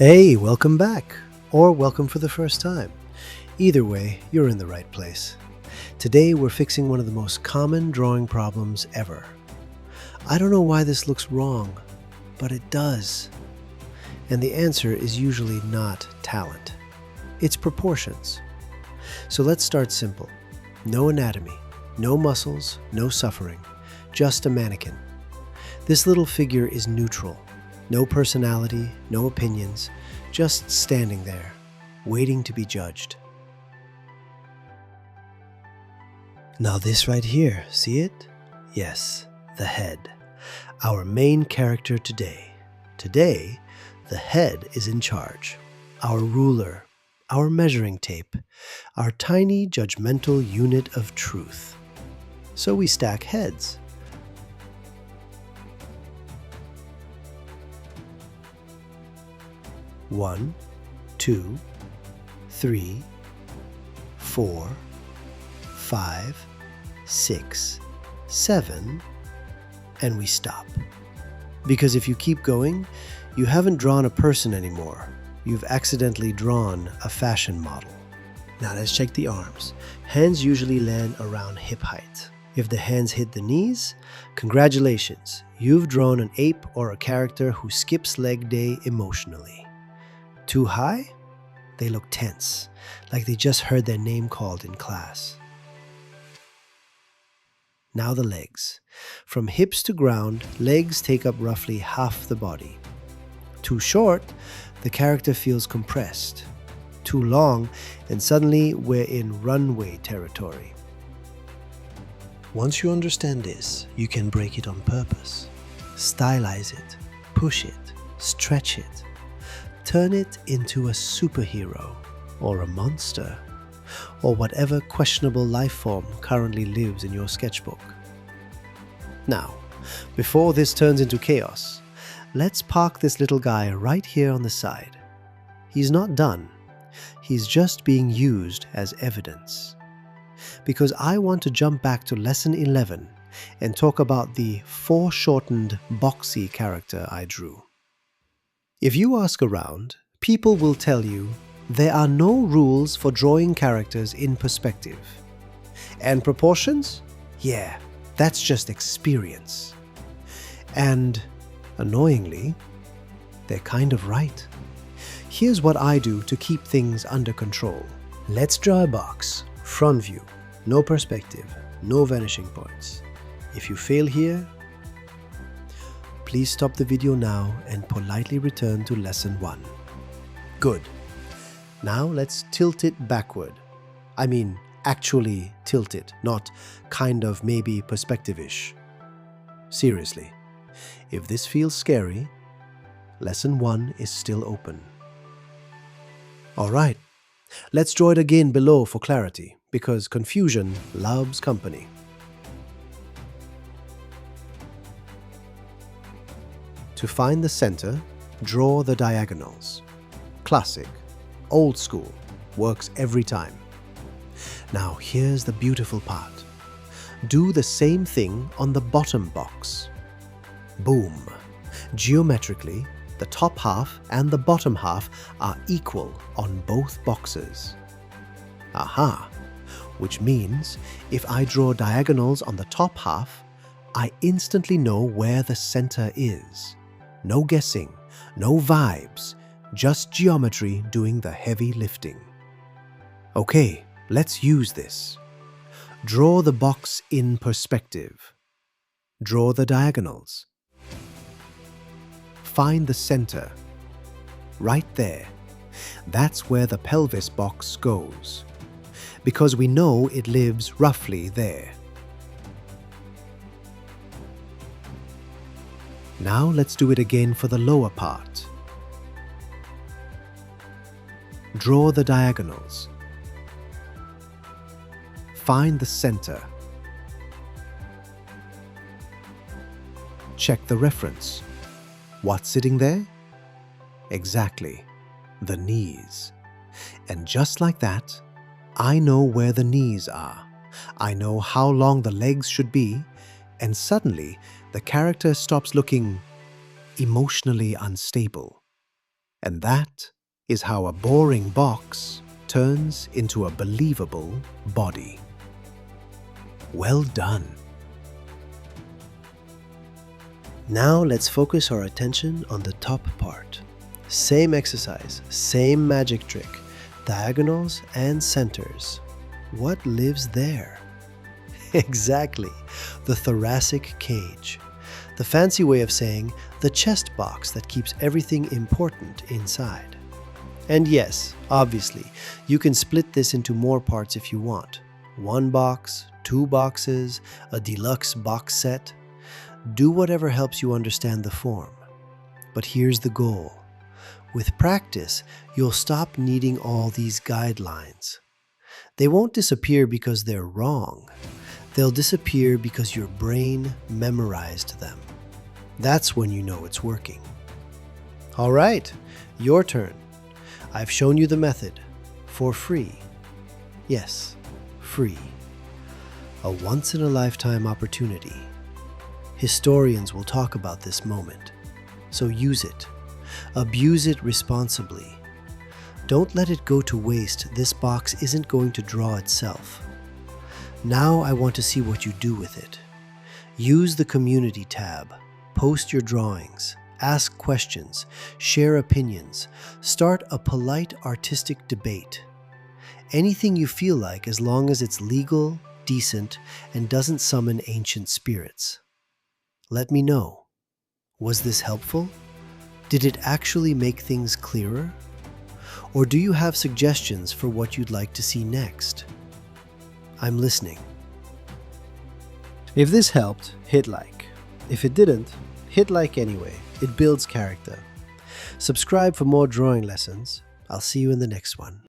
Hey, welcome back, or welcome for the first time. Either way, you're in the right place. Today we're fixing one of the most common drawing problems ever. I don't know why this looks wrong, but it does. And the answer is usually not talent. It's proportions. So let's start simple. No anatomy, no muscles, no suffering, just a mannequin. This little figure is neutral. No personality, no opinions, just standing there, waiting to be judged. Now this right here, see it? Yes, the head. Our main character today. Today, the head is in charge. Our ruler, our measuring tape, our tiny judgmental unit of truth. So we stack heads. One, 2, 3, 4, 5, 6, 7, and we stop. Because if you keep going, you haven't drawn a person anymore. You've accidentally drawn a fashion model. Now let's check the arms. Hands usually land around hip height. If the hands hit the knees, congratulations, you've drawn an ape or a character who skips leg day emotionally. Too high? They look tense, like they just heard their name called in class. Now the legs. From hips to ground, legs take up roughly half the body. Too short, the character feels compressed. Too long, and suddenly we're in runway territory. Once you understand this, you can break it on purpose. Stylize it, push it, stretch it. Turn it into a superhero, or a monster, or whatever questionable life form currently lives in your sketchbook. Now, before this turns into chaos, let's park this little guy right here on the side. He's not done. He's just being used as evidence. Because I want to jump back to lesson 11 and talk about the foreshortened boxy character I drew. If you ask around, people will tell you there are no rules for drawing characters in perspective. And proportions? Yeah, that's just experience. And, annoyingly, they're kind of right. Here's what I do to keep things under control. Let's draw a box, front view, no perspective, no vanishing points. If you fail here, please stop the video now and politely return to lesson 1. Good. Now let's tilt it backward. I mean, actually tilt it, not kind of maybe perspective-ish. Seriously, if this feels scary, lesson 1 is still open. Alright, let's draw it again below for clarity, because confusion loves company. To find the center, draw the diagonals. Classic, old school, works every time. Now here's the beautiful part. Do the same thing on the bottom box. Boom! Geometrically, the top half and the bottom half are equal on both boxes. Aha! Which means if I draw diagonals on the top half, I instantly know where the center is. No guessing, no vibes, just geometry doing the heavy lifting. Okay, let's use this. Draw the box in perspective. Draw the diagonals. Find the center. Right there. That's where the pelvis box goes. Because we know it lives roughly there. Now let's do it again for the lower part. Draw the diagonals. Find the center. Check the reference. What's sitting there? Exactly, the knees. And just like that, I know where the knees are. I know how long the legs should be, and suddenly the character stops looking emotionally unstable And that is how a boring box turns into a believable body. Well done. Now let's focus our attention on the top part. Same exercise, same magic trick, diagonals and centers. What lives there? Exactly, the thoracic cage. The fancy way of saying the chest box that keeps everything important inside. And yes, obviously, you can split this into more parts if you want. One box, two boxes, a deluxe box set. Do whatever helps you understand the form. But here's the goal. With practice, you'll stop needing all these guidelines. They won't disappear because they're wrong. They'll disappear because your brain memorized them. That's when you know it's working. All right, your turn. I've shown you the method for free. Yes, free. A once-in-a-lifetime opportunity. Historians will talk about this moment, so use it. Abuse it responsibly. Don't let it go to waste. This box isn't going to draw itself. Now I want to see what you do with it. Use the community tab. Post your drawings. Ask questions. Share opinions. Start a polite artistic debate. Anything you feel like, as long as it's legal, decent, and doesn't summon ancient spirits. Let me know. Was this helpful? Did it actually make things clearer? Or do you have suggestions for what you'd like to see next? I'm listening. If this helped, hit like. If it didn't, hit like anyway. It builds character. Subscribe for more drawing lessons. I'll see you in the next one.